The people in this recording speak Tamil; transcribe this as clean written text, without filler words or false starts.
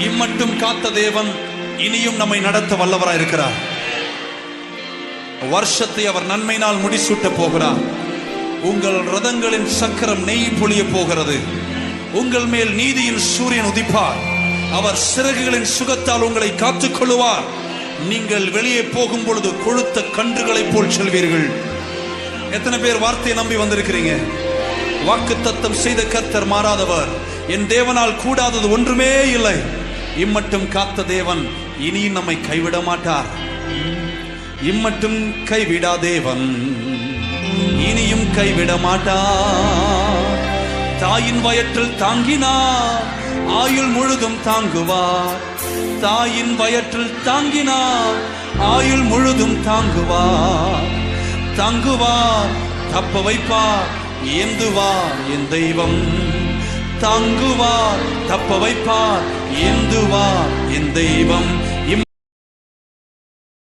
இம்மட்டும் காத்த தேவன் இனியும் நம்மை நடத்த வல்லவராய் இருக்கிறார். வருஷத்தை அவர் நன்மையினால் முடிசூட்ட போகிறார். உங்கள் ரதங்களின் சக்கரம் நெய் பொழிய போகிறது. உங்கள் மேல் நீதியின் சூரியன் உதிப்பார். அவர் சிறகுகளின் சுகத்தால் உங்களை காத்துக் கொள்ளுவார். நீங்கள் வெளியே போகும் பொழுது கொழுத்த கன்றுகளைப் போல் செல்வீர்கள். எத்தனை பேர் வார்த்தையை நம்பி வந்திருக்கிறீங்க? வாக்குத்தத்தம் செய்த கர்த்தர் மாறாதவர். என் தேவனால் கூடாதது ஒன்றுமே இல்லை. இம்மட்டும் காத்த தேவன் இனியும் நம்மை கைவிட மாட்டார். இம்மட்டும் கைவிடா தேவன் இனியும் கைவிட மாட்டார். தாயின் வயிற்றில் தாங்கினார், ஆயுள் முழுதும் தாங்குவார். தாயின் வயிற்றில் தாங்கினார், ஆயுள் முழுதும் தாங்குவார். தாங்குவார், தப்ப வைப்பார், ஏந்துவார் என் தெய்வம். தாங்குவார், தப்ப வைப்பார், ஏந்துவார் என் தெய்வம்.